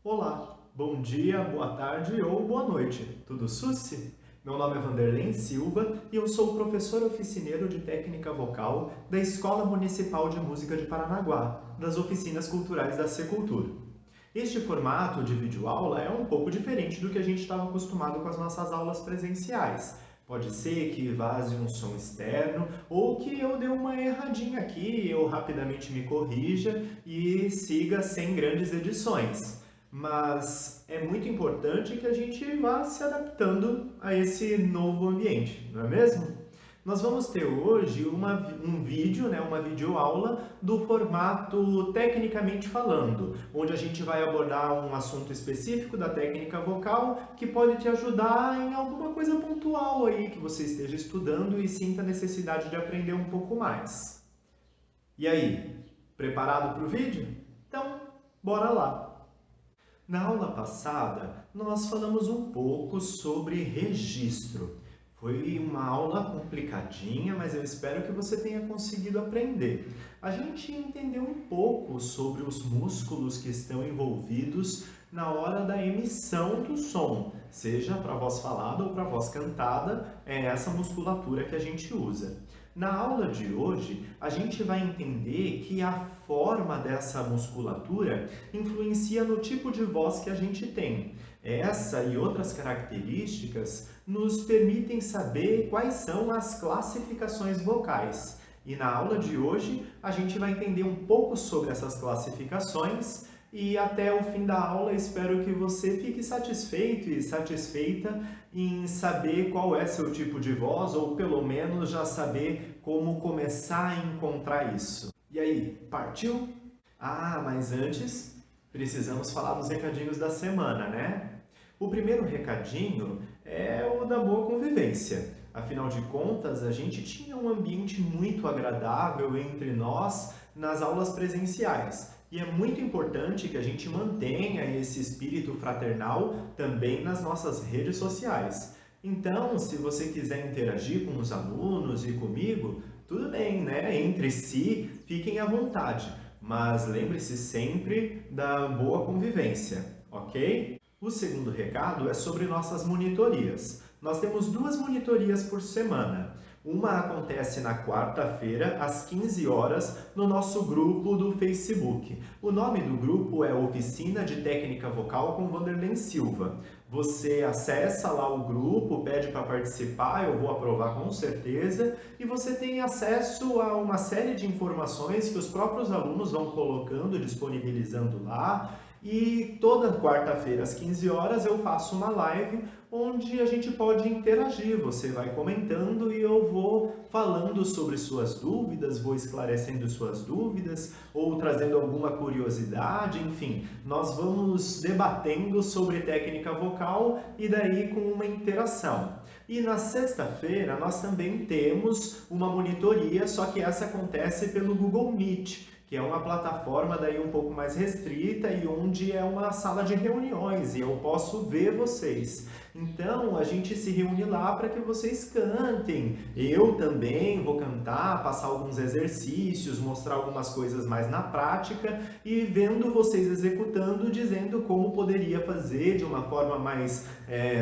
Olá, bom dia, boa tarde ou boa noite. Tudo sussi? Meu nome é Vanderlei Silva e eu sou professor oficineiro de técnica vocal da Escola Municipal de Música de Paranaguá, das oficinas culturais da Secultura. Este formato de videoaula é um pouco diferente do que a gente estava acostumado com as nossas aulas presenciais. Pode ser que vaze um som externo ou que eu dê uma erradinha aqui, eu rapidamente me corrija e siga sem grandes edições. Mas é muito importante que a gente vá se adaptando a esse novo ambiente, não é mesmo? Nós vamos ter hoje um vídeo, uma videoaula do formato Tecnicamente Falando, onde a gente vai abordar um assunto específico da técnica vocal que pode te ajudar em alguma coisa pontual aí que você esteja estudando e sinta a necessidade de aprender um pouco mais. E aí, preparado para o vídeo? Então, bora lá! Na aula passada, nós falamos um pouco sobre registro. Foi uma aula complicadinha, mas eu espero que você tenha conseguido aprender. A gente entendeu um pouco sobre os músculos que estão envolvidos na hora da emissão do som, seja para voz falada ou para voz cantada, é essa musculatura que a gente usa. Na aula de hoje, a gente vai entender que a forma dessa musculatura influencia no tipo de voz que a gente tem. Essa e outras características nos permitem saber quais são as classificações vocais. E na aula de hoje, a gente vai entender um pouco sobre essas classificações e até o fim da aula espero que você fique satisfeito e satisfeita em saber qual é seu tipo de voz ou pelo menos já saber como começar a encontrar isso. E aí, partiu? Ah, mas antes precisamos falar dos recadinhos da semana, né? O primeiro recadinho é o da boa convivência. Afinal de contas, a gente tinha um ambiente muito agradável entre nós nas aulas presenciais. E é muito importante que a gente mantenha esse espírito fraternal também nas nossas redes sociais. Então, se você quiser interagir com os alunos e comigo, tudo bem, né? Entre si, fiquem à vontade. Mas lembre-se sempre da boa convivência, ok? O segundo recado é sobre nossas monitorias. Nós temos 2 monitorias por semana. Uma acontece na quarta-feira, às 15 horas, no nosso grupo do Facebook. O nome do grupo é Oficina de Técnica Vocal com Vanderlei Silva. Você acessa lá o grupo, pede para participar, eu vou aprovar com certeza, e você tem acesso a uma série de informações que os próprios alunos vão colocando, disponibilizando lá. E toda quarta-feira às 15 horas eu faço uma live onde a gente pode interagir. Você vai comentando e eu vou falando sobre suas dúvidas, vou esclarecendo suas dúvidas ou trazendo alguma curiosidade, enfim, nós vamos debatendo sobre técnica vocal e daí com uma interação. E na sexta-feira nós também temos uma monitoria, só que essa acontece pelo Google Meet, que é uma plataforma daí um pouco mais restrita e onde é uma sala de reuniões e eu posso ver vocês. Então, a gente se reúne lá para que vocês cantem. Eu também vou cantar, passar alguns exercícios, mostrar algumas coisas mais na prática e vendo vocês executando, dizendo como poderia fazer de uma forma mais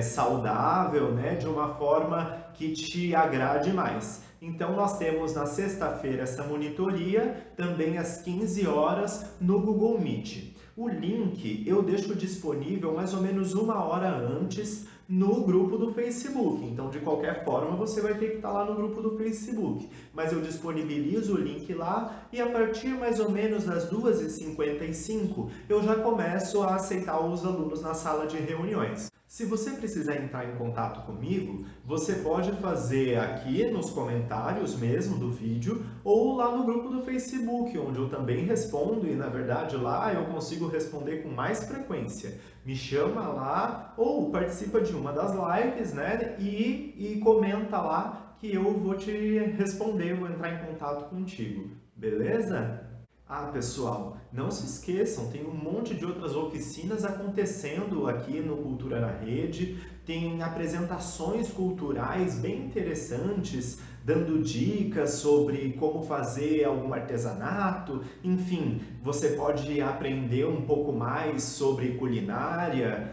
saudável, né? De uma forma que te agrade mais. Então, nós temos na sexta-feira essa monitoria, também às 15 horas, no Google Meet. O link eu deixo disponível mais ou menos 1 hora antes no grupo do Facebook. Então, de qualquer forma, você vai ter que estar lá no grupo do Facebook. Mas eu disponibilizo o link lá e a partir mais ou menos das 2h55 eu já começo a aceitar os alunos na sala de reuniões. Se você precisar entrar em contato comigo, você pode fazer aqui nos comentários mesmo do vídeo ou lá no grupo do Facebook, onde eu também respondo e, na verdade, lá eu consigo responder com mais frequência. Me chama lá ou participa de uma das lives, né? E comenta lá que eu vou te responder, vou entrar em contato contigo. Beleza? Ah, pessoal, não se esqueçam, tem um monte de outras oficinas acontecendo aqui no Cultura na Rede, tem apresentações culturais bem interessantes dando dicas sobre como fazer algum artesanato, enfim, você pode aprender um pouco mais sobre culinária.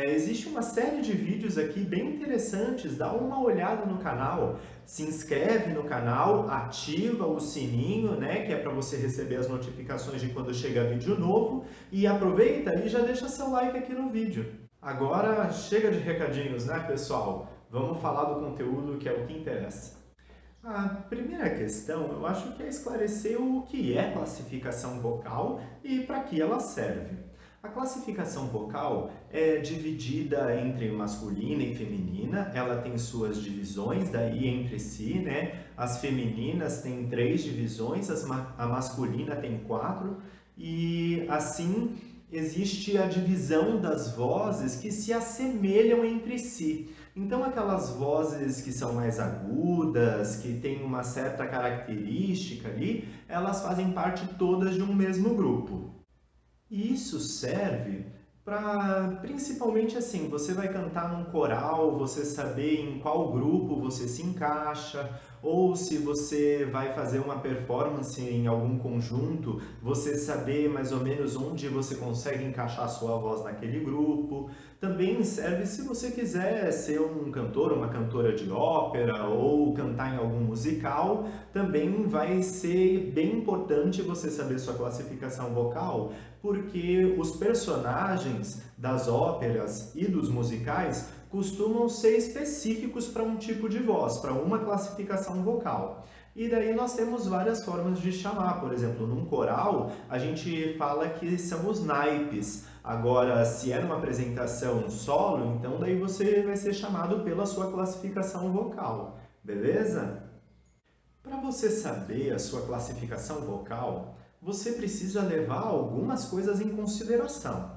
Existe uma série de vídeos aqui bem interessantes, dá uma olhada no canal, se inscreve no canal, ativa o sininho, né, que é para você receber as notificações de quando chega vídeo novo, e aproveita e já deixa seu like aqui no vídeo. Agora chega de recadinhos, né, pessoal? Vamos falar do conteúdo que é o que interessa. A primeira questão, eu acho que é esclarecer o que é classificação vocal e para que ela serve. A classificação vocal é dividida entre masculina e feminina, ela tem suas divisões daí entre si, né? As femininas têm 3 divisões, a masculina tem 4, e assim existe a divisão das vozes que se assemelham entre si. Então, aquelas vozes que são mais agudas, que têm uma certa característica ali, elas fazem parte todas de um mesmo grupo. E isso serve para, principalmente assim, você vai cantar num coral, você saber em qual grupo você se encaixa, ou se você vai fazer uma performance em algum conjunto, você saber mais ou menos onde você consegue encaixar a sua voz naquele grupo. Também serve se você quiser ser um cantor, uma cantora de ópera ou cantar em algum musical, também vai ser bem importante você saber sua classificação vocal, porque os personagens das óperas e dos musicais costumam ser específicos para um tipo de voz, para uma classificação vocal. E daí nós temos várias formas de chamar. Por exemplo, num coral, a gente fala que são os naipes. Agora, se é numa apresentação solo, então daí você vai ser chamado pela sua classificação vocal, beleza? Para você saber a sua classificação vocal, você precisa levar algumas coisas em consideração.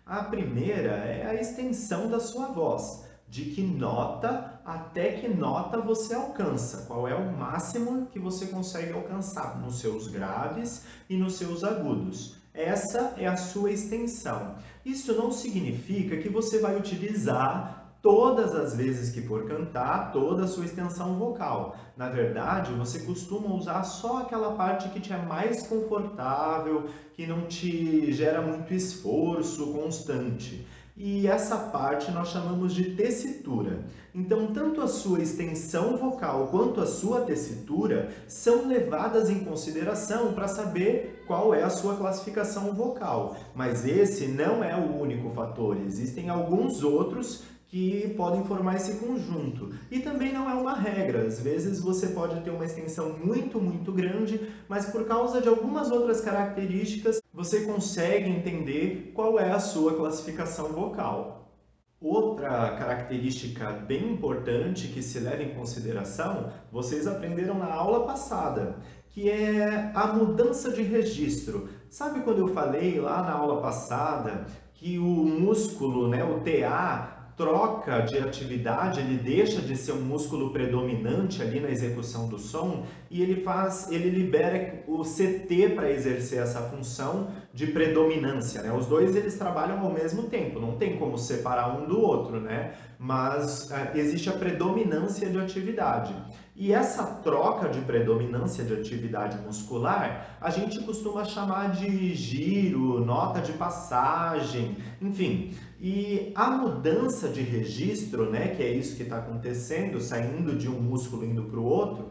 A primeira é a extensão da sua voz, de que nota até que nota você alcança, qual é o máximo que você consegue alcançar nos seus graves e nos seus agudos. Essa é a sua extensão. Isso não significa que você vai utilizar todas as vezes que for cantar toda a sua extensão vocal. Na verdade, você costuma usar só aquela parte que te é mais confortável, que não te gera muito esforço constante. E essa parte nós chamamos de tessitura. Então, tanto a sua extensão vocal quanto a sua tessitura são levadas em consideração para saber qual é a sua classificação vocal. Mas esse não é o único fator, existem alguns outros que podem formar esse conjunto. E também não é uma regra, às vezes você pode ter uma extensão muito grande, mas por causa de algumas outras características, você consegue entender qual é a sua classificação vocal. Outra característica bem importante que se leva em consideração, vocês aprenderam na aula passada, que é a mudança de registro. Sabe quando eu falei lá na aula passada que o músculo, né, o TA, troca de atividade, ele deixa de ser um músculo predominante ali na execução do som e ele libera o CT para exercer essa função de predominância, né? Os dois eles trabalham ao mesmo tempo, não tem como separar um do outro, né? Mas existe a predominância de atividade. E essa troca de predominância de atividade muscular, a gente costuma chamar de giro, nota de passagem, enfim. E a mudança de registro, né, que é isso que está acontecendo, saindo de um músculo indo para o outro,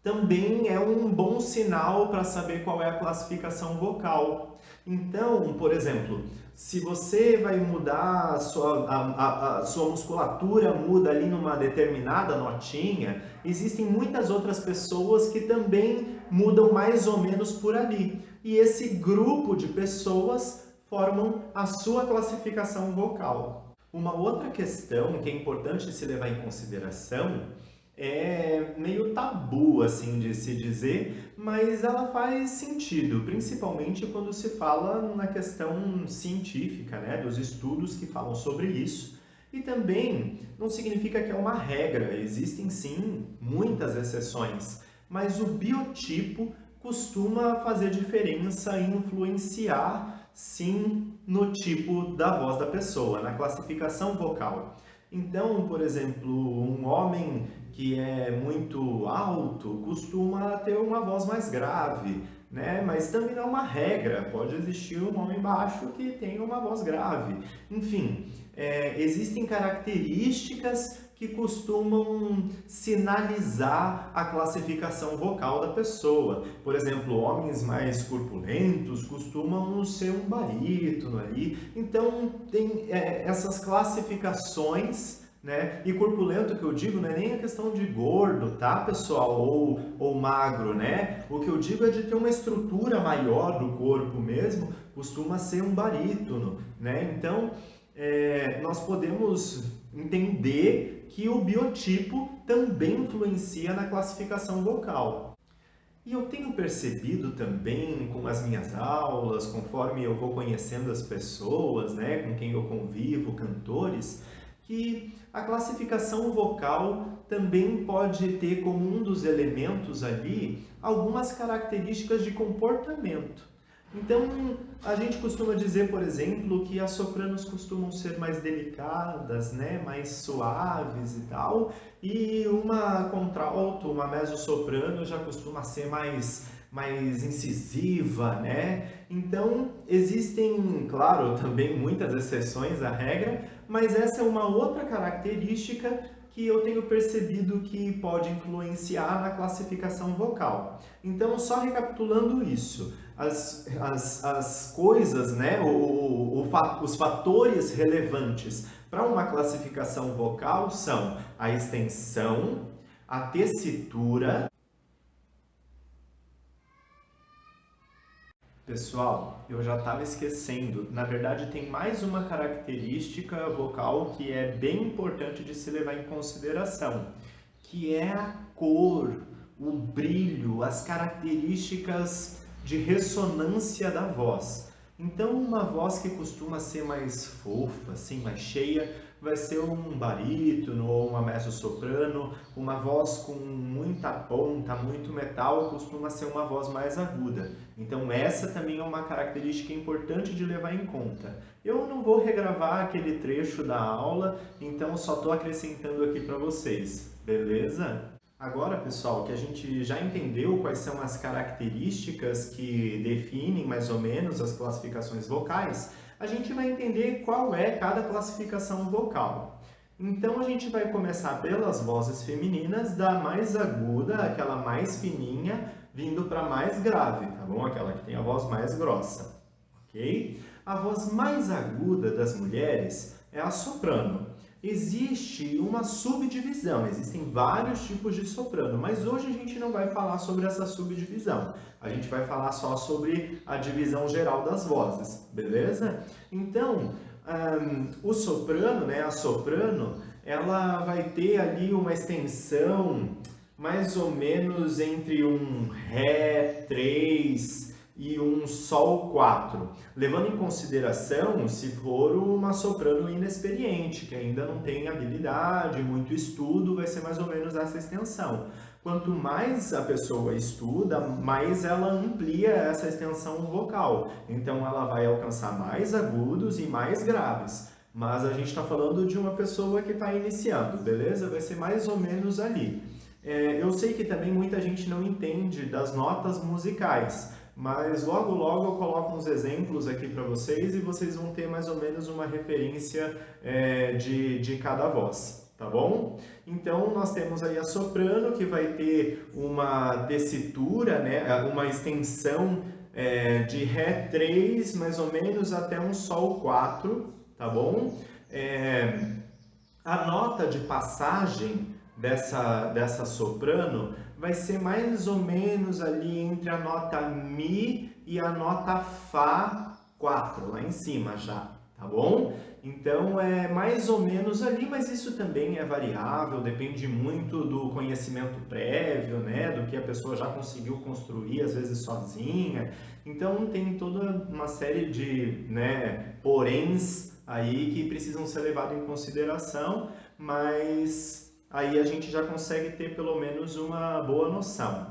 também é um bom sinal para saber qual é a classificação vocal. Então, por exemplo, se você vai mudar a sua musculatura muda ali numa determinada notinha, existem muitas outras pessoas que também mudam mais ou menos por ali. E esse grupo de pessoas formam a sua classificação vocal. Uma outra questão que é importante se levar em consideração é meio tabu, assim, de se dizer, mas ela faz sentido, principalmente quando se fala na questão científica, né, dos estudos que falam sobre isso. E também não significa que é uma regra, existem sim muitas exceções, mas o biotipo costuma fazer diferença e influenciar, sim, no tipo da voz da pessoa, na classificação vocal. Então, por exemplo, um homem que é muito alto costuma ter uma voz mais grave, né? Mas também não é uma regra, pode existir um homem baixo que tem uma voz grave. Enfim, existem características que costumam sinalizar a classificação vocal da pessoa. Por exemplo, homens mais corpulentos costumam ser um barítono ali. Então, tem essas classificações, né? E corpulento que eu digo não é nem a questão de gordo, tá, pessoal? Ou magro, né? O que eu digo é de ter uma estrutura maior do corpo mesmo, costuma ser um barítono, né? Então, nós podemos entender que o biotipo também influencia na classificação vocal. E eu tenho percebido também com as minhas aulas, conforme eu vou conhecendo as pessoas, né, com quem eu convivo, cantores, que a classificação vocal também pode ter como um dos elementos ali algumas características de comportamento. Então, a gente costuma dizer, por exemplo, que as sopranos costumam ser mais delicadas, né, mais suaves e tal, e uma contralto, uma mezzo-soprano já costuma ser mais incisiva, né? Então, existem, claro, também muitas exceções à regra, mas essa é uma outra característica que eu tenho percebido que pode influenciar na classificação vocal. Então, só recapitulando isso, as coisas, né, os fatores relevantes para uma classificação vocal são a extensão, a tessitura. Pessoal, eu já estava esquecendo. Na verdade, tem mais uma característica vocal que é bem importante de se levar em consideração, que é a cor, o brilho, as características de ressonância da voz. Então, uma voz que costuma ser mais fofa, assim, mais cheia, vai ser um barítono ou uma mezzo-soprano. Uma voz com muita ponta, muito metal, costuma ser uma voz mais aguda. Então, essa também é uma característica importante de levar em conta. Eu não vou regravar aquele trecho da aula, então só estou acrescentando aqui para vocês, beleza? Agora, pessoal, que a gente já entendeu quais são as características que definem mais ou menos as classificações vocais, a gente vai entender qual é cada classificação vocal. Então, a gente vai começar pelas vozes femininas, da mais aguda, aquela mais fininha, vindo para mais grave, tá bom? Aquela que tem a voz mais grossa, ok? A voz mais aguda das mulheres é a soprano. Existe uma subdivisão, existem vários tipos de soprano, mas hoje a gente não vai falar sobre essa subdivisão. A gente vai falar só sobre a divisão geral das vozes, beleza? Então, o soprano, né, a soprano, ela vai ter ali uma extensão mais ou menos entre um Ré 3 e um Sol 4, levando em consideração se for uma soprano inexperiente, que ainda não tem habilidade, muito estudo, vai ser mais ou menos essa extensão. Quanto mais a pessoa estuda, mais ela amplia essa extensão vocal, então ela vai alcançar mais agudos e mais graves. Mas a gente está falando de uma pessoa que está iniciando, beleza? Vai ser mais ou menos ali. Eu sei que também muita gente não entende das notas musicais, mas logo logo eu coloco uns exemplos aqui para vocês e vocês vão ter mais ou menos uma referência de cada voz, tá bom? Então nós temos aí a soprano, que vai ter uma tessitura, né, uma extensão de Ré 3 mais ou menos até um Sol 4, tá bom? A nota de passagem dessa soprano vai ser mais ou menos ali entre a nota Mi e a nota Fá 4, lá em cima já, tá bom? Então é mais ou menos ali, mas isso também é variável, depende muito do conhecimento prévio, né? Do que a pessoa já conseguiu construir, às vezes sozinha. Então tem toda uma série de, né, poréns aí que precisam ser levados em consideração, mas aí a gente já consegue ter pelo menos uma boa noção.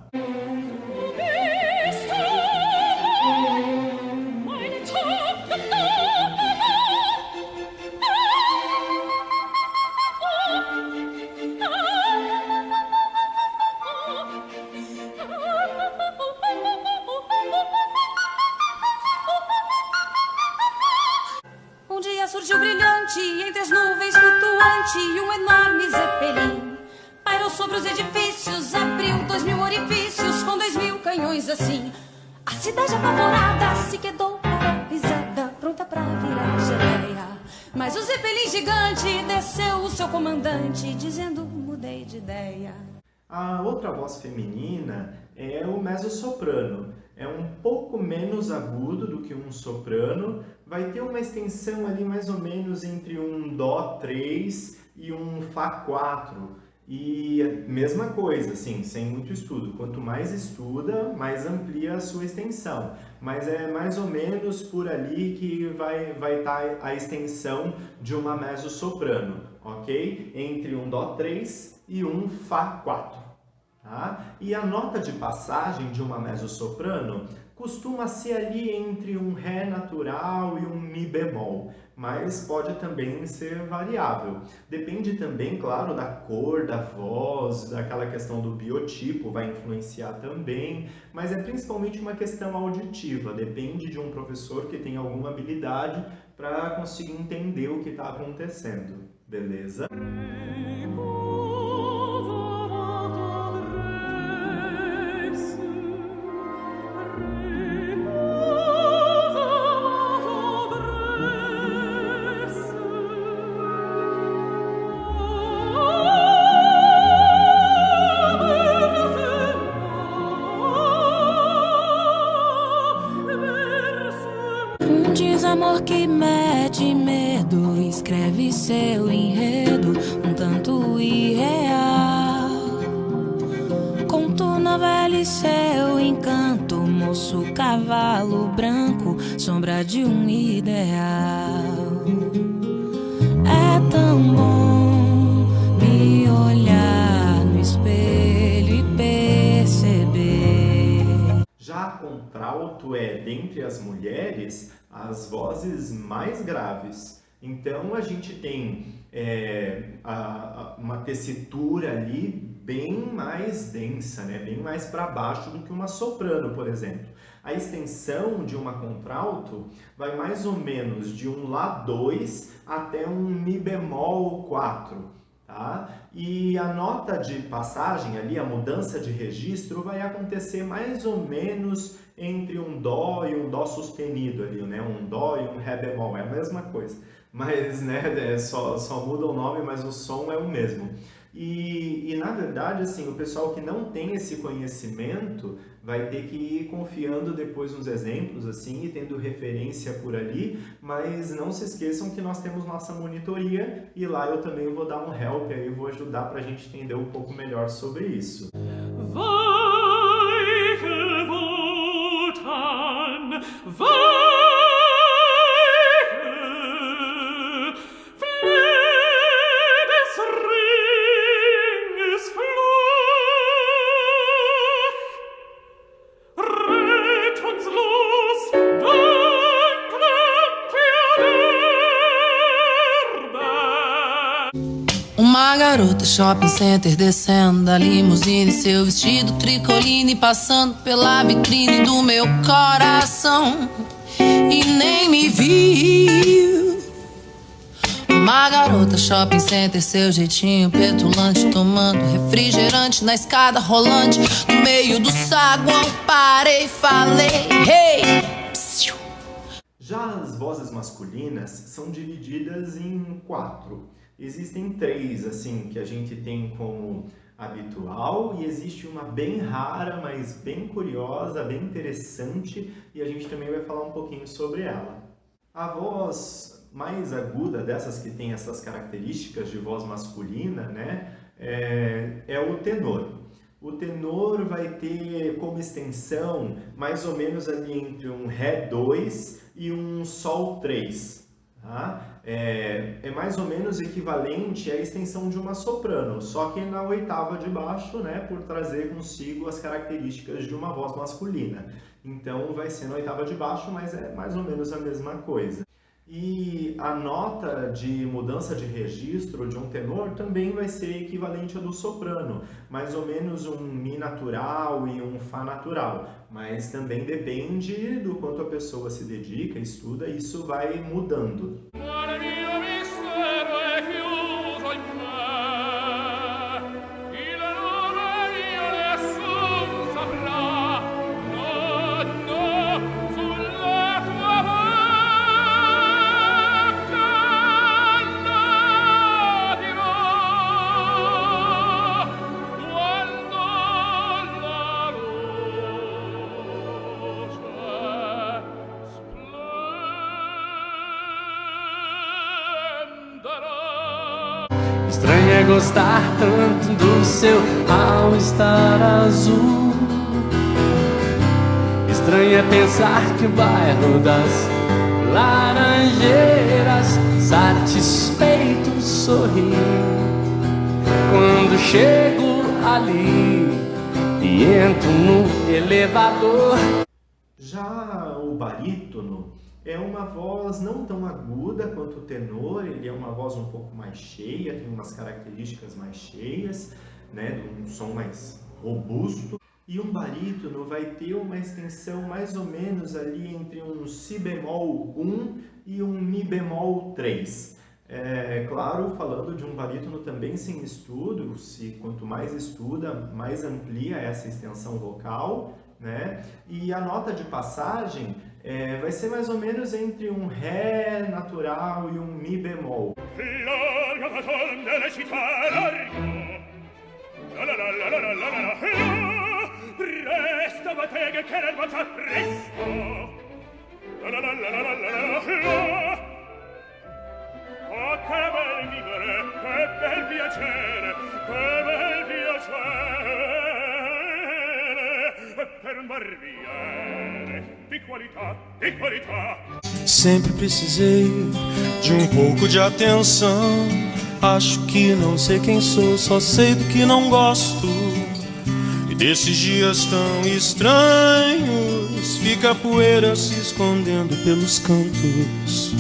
surgiu brilhante, entre as nuvens flutuante, um enorme zeppelin. Pairou sobre os edifícios, abriu 2000 orifícios, com 2000 canhões assim. A cidade apavorada se quedou paralisada, pronta pra virar geleia. Mas o zeppelin gigante desceu o seu comandante, dizendo, mudei de ideia. A outra voz feminina é o mezzo-soprano. É um pouco menos agudo do que um soprano, vai ter uma extensão ali mais ou menos entre um Dó 3 e um Fá 4. E mesma coisa, assim, sem muito estudo. Quanto mais estuda, mais amplia a sua extensão. Mas é mais ou menos por ali que vai estar a extensão de uma mezzo-soprano, ok? Entre um Dó 3 e um Fá 4. Tá? E a nota de passagem de uma mezzo-soprano costuma ser ali entre um Ré natural e um Mi bemol, mas pode também ser variável. Depende também, claro, da cor da voz, daquela questão do biotipo, vai influenciar também, mas é principalmente uma questão auditiva, depende de um professor que tem alguma habilidade para conseguir entender o que está acontecendo, beleza? Desamor que mete medo, escreve seu enredo um tanto irreal. Conto novela e seu encanto, moço cavalo branco, sombra de um ideal. É tão bom me olhar no espelho e perceber. Já a contralto é, dentre as mulheres, as vozes mais graves. Então, a gente tem uma tessitura ali bem mais densa, né? Bem mais para baixo do que uma soprano, por exemplo. A extensão de uma contralto vai mais ou menos de um Lá2 até um Mi bemol 4. Tá? E a nota de passagem ali, a mudança de registro, vai acontecer mais ou menos entre um Dó e um Dó sustenido ali, né? Um Dó e um Ré bemol, é a mesma coisa. Mas, né, só muda o nome, mas o som é o mesmo. E na verdade, assim, o pessoal que não tem esse conhecimento vai ter que ir confiando depois nos exemplos, assim, e tendo referência por ali, mas não se esqueçam que nós temos nossa monitoria e lá eu também vou dar um help aí, vou ajudar para a gente entender um pouco melhor sobre isso. Uma garota shopping center descendo da limusine, seu vestido tricoline passando pela vitrine do meu coração e nem me viu. Uma garota shopping center, seu jeitinho petulante, tomando refrigerante na escada rolante, no meio do saguão parei e falei, hey! Já as vozes masculinas são divididas em 4. Existem 3, assim, que a gente tem como habitual e existe uma bem rara, mas bem curiosa, bem interessante e a gente também vai falar um pouquinho sobre ela. A voz mais aguda dessas que tem essas características de voz masculina, né, é o tenor. O tenor vai ter como extensão mais ou menos ali entre um Ré 2 e um Sol 3. Tá? É mais ou menos equivalente à extensão de uma soprano, só que na oitava de baixo, né, por trazer consigo as características de uma voz masculina. Então vai ser na oitava de baixo, mas é mais ou menos a mesma coisa. E a nota de mudança de registro de um tenor também vai ser equivalente à do soprano, mais ou menos um Mi natural e um Fá natural, mas também depende do quanto a pessoa se dedica, estuda, isso vai mudando. Estranho é gostar tanto do seu all-star azul. Estranho é pensar que o bairro das Laranjeiras satisfeito sorri quando chego ali e entro no elevador. Já o barítono é uma voz não tão aguda quanto o tenor, ele é uma voz um pouco mais cheia, tem umas características mais cheias, né, um som mais robusto. E um barítono vai ter uma extensão mais ou menos ali entre um si bemol 1 e um mi bemol 3. Claro, falando de um barítono também sem estudo, quanto mais estuda, mais amplia essa extensão vocal, né? E a nota de passagem vai ser mais ou menos entre um ré natural e um mi bemol. Oh, che bel vivere, che bel piacere, per un barbiere di qualità, di qualità. Sempre precisei de um pouco de atenção. Acho que não sei quem sou, só sei do que não gosto. E desses dias tão estranhos, fica a poeira se escondendo pelos cantos.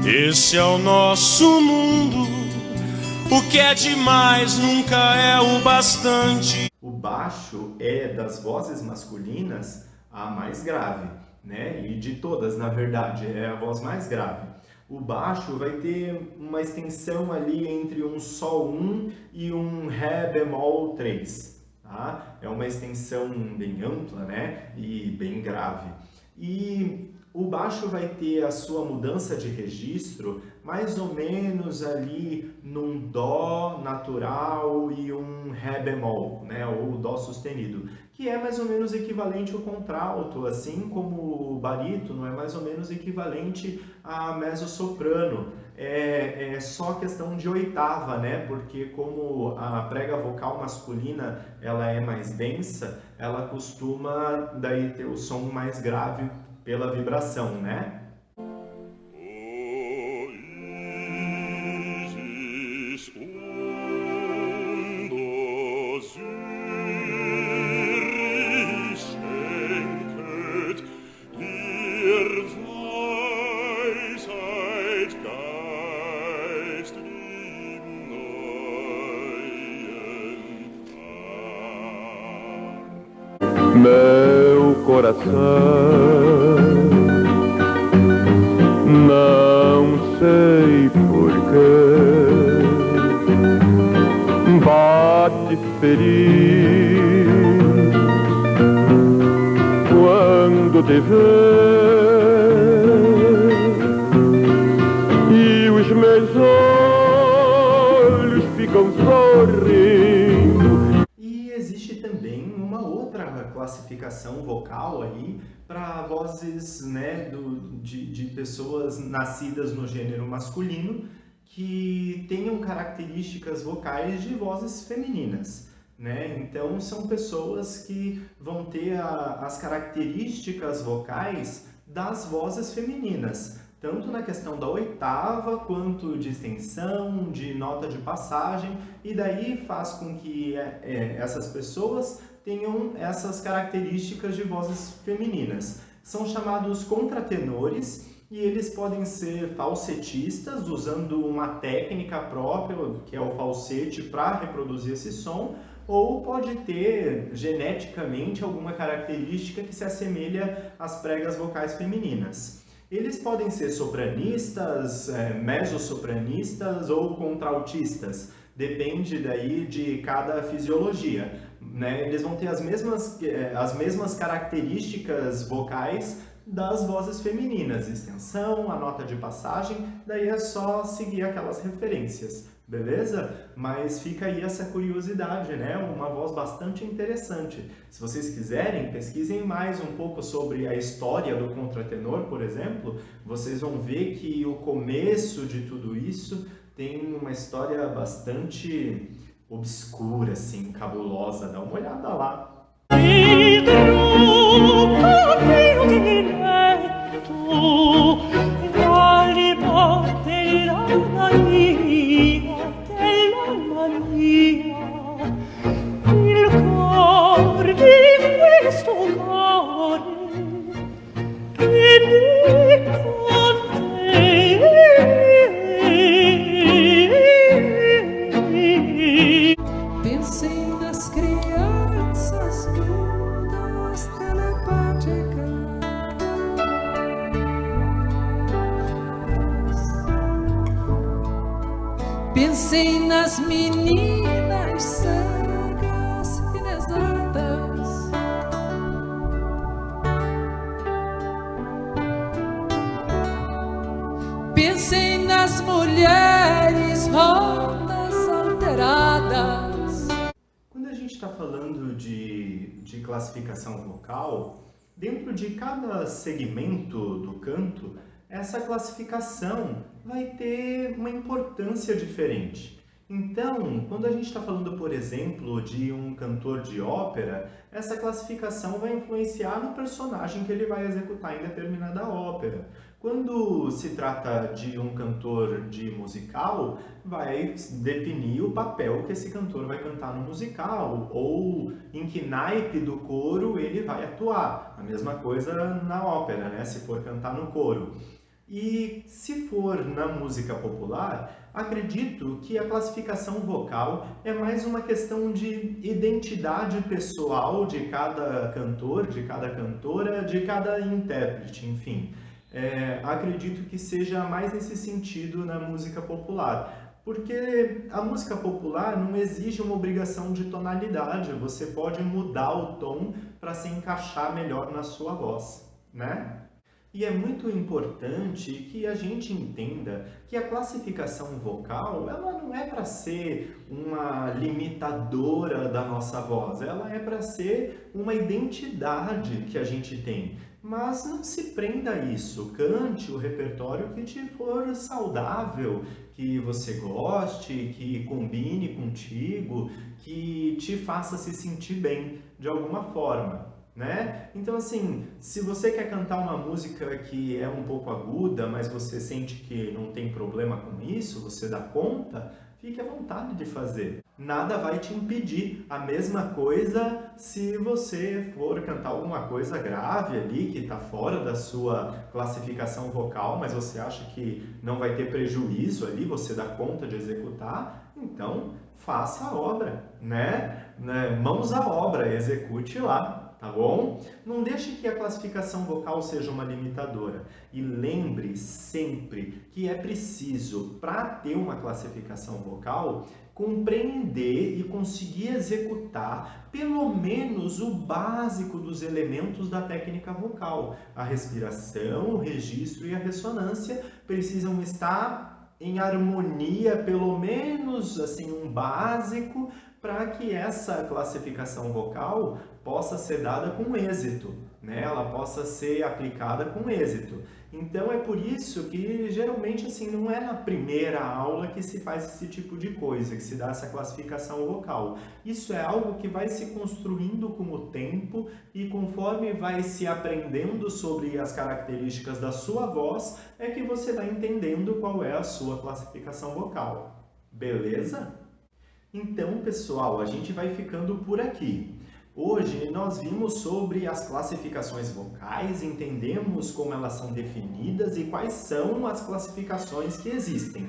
Esse é o nosso mundo, o que é demais nunca é o bastante. O baixo é, das vozes masculinas, a mais grave, né? E de todas, na verdade, é a voz mais grave. O baixo vai ter uma extensão ali entre um sol 1 e um ré bemol 3, tá? É uma extensão bem ampla, né? E bem grave. E o baixo vai ter a sua mudança de registro mais ou menos ali num dó natural e um ré bemol, né, ou dó sustenido, que é mais ou menos equivalente ao contralto, assim como o barítono é mais ou menos equivalente a mezzo-soprano. É só questão de oitava, né? Porque como a prega vocal masculina ela é mais densa, ela costuma daí ter o som mais grave pela vibração, né? Meu coração, não sei porquê, bate feliz quando te vê, e os meus olhos ficam sorrindo. Existe também uma outra classificação vocal aí para vozes, né, de pessoas nascidas no gênero masculino que tenham características vocais de vozes femininas, né? Então são pessoas que vão ter as características vocais das vozes femininas, tanto na questão da oitava, quanto de extensão, de nota de passagem, e daí faz com que essas pessoas tenham essas características de vozes femininas. São chamados contratenores, e eles podem ser falsetistas, usando uma técnica própria, que é o falsete, para reproduzir esse som, ou pode ter geneticamente alguma característica que se assemelha às pregas vocais femininas. Eles podem ser sopranistas, mezzo-sopranistas ou contraltistas, depende daí de cada fisiologia, né? Eles vão ter as mesmas características vocais das vozes femininas, extensão, a nota de passagem, daí é só seguir aquelas referências. beleza? Mas fica aí essa curiosidade, né? Uma voz bastante interessante. Se vocês quiserem, pesquisem mais um pouco sobre a história do contratenor, por exemplo, vocês vão ver que o começo de tudo isso tem uma história bastante obscura, assim, cabulosa. Dá uma olhada lá. Pensei nas crianças mudas telepáticas. Pensei nas meninas cegas e inexatas. Pensei nas mulheres rotas alteradas. Quando a gente está falando de classificação vocal, dentro de cada segmento do canto, essa classificação vai ter uma importância diferente. Então, quando a gente está falando, por exemplo, de um cantor de ópera, essa classificação vai influenciar no personagem que ele vai executar em determinada ópera. Quando se trata de um cantor de musical, vai definir o papel que esse cantor vai cantar no musical, ou em que naipe do coro ele vai atuar. A mesma coisa na ópera, né? Se for cantar no coro. E se for na música popular, acredito que a classificação vocal é mais uma questão de identidade pessoal de cada cantor, de cada cantora, de cada intérprete, enfim. Acredito que seja mais nesse sentido na música popular. Porque a música popular não exige uma obrigação de tonalidade, você pode mudar o tom para se encaixar melhor na sua voz, né? E é muito importante que a gente entenda que a classificação vocal, ela não é para ser uma limitadora da nossa voz, ela é para ser uma identidade que a gente tem. Mas não se prenda a isso, cante o repertório que te for saudável, que você goste, que combine contigo, que te faça se sentir bem de alguma forma. Né? Então, assim, se você quer cantar uma música que é um pouco aguda, mas você sente que não tem problema com isso, você dá conta, fique à vontade de fazer. Nada vai te impedir. A mesma coisa se você for cantar alguma coisa grave ali, que está fora da sua classificação vocal, mas você acha que não vai ter prejuízo ali, você dá conta de executar, então faça a obra, né? Mãos à obra, execute lá. Tá bom? Não deixe que a classificação vocal seja uma limitadora. E lembre sempre que é preciso, para ter uma classificação vocal, compreender e conseguir executar pelo menos o básico dos elementos da técnica vocal. A respiração, o registro e a ressonância precisam estar em harmonia, pelo menos assim, um básico, para que essa classificação vocal possa ser dada com êxito, né? Ela possa ser aplicada com êxito. Então é por isso que geralmente assim não é na primeira aula que se faz esse tipo de coisa, que se dá essa classificação vocal. Isso é algo que vai se construindo com o tempo e conforme vai se aprendendo sobre as características da sua voz, é que você vai entendendo qual é a sua classificação vocal. Beleza? Então, pessoal, a gente vai ficando por aqui. Hoje nós vimos sobre as classificações vocais, entendemos como elas são definidas e quais são as classificações que existem.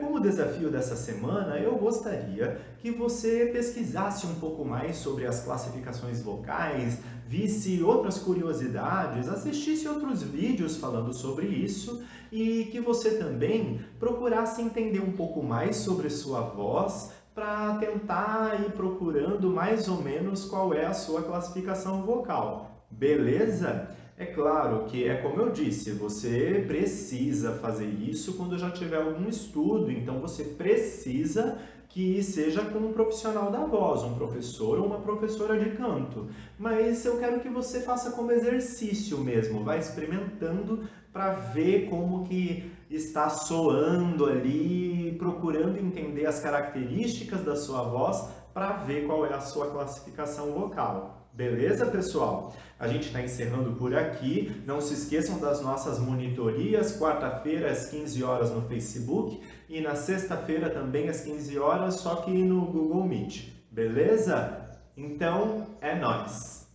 Como desafio dessa semana, eu gostaria que você pesquisasse um pouco mais sobre as classificações vocais, visse outras curiosidades, assistisse outros vídeos falando sobre isso e que você também procurasse entender um pouco mais sobre sua voz para tentar ir procurando mais ou menos qual é a sua classificação vocal. Beleza? É claro que é como eu disse, você precisa fazer isso quando já tiver algum estudo, então você precisa que seja com um profissional da voz, um professor ou uma professora de canto. Mas eu quero que você faça como exercício mesmo, vá experimentando para ver como que está soando ali, procurando entender as características da sua voz para ver qual é a sua classificação vocal. Beleza, pessoal? A gente está encerrando por aqui. Não se esqueçam das nossas monitorias, quarta-feira às 15 horas no Facebook e na sexta-feira também às 15 horas, só que no Google Meet. Beleza? Então, é nóis!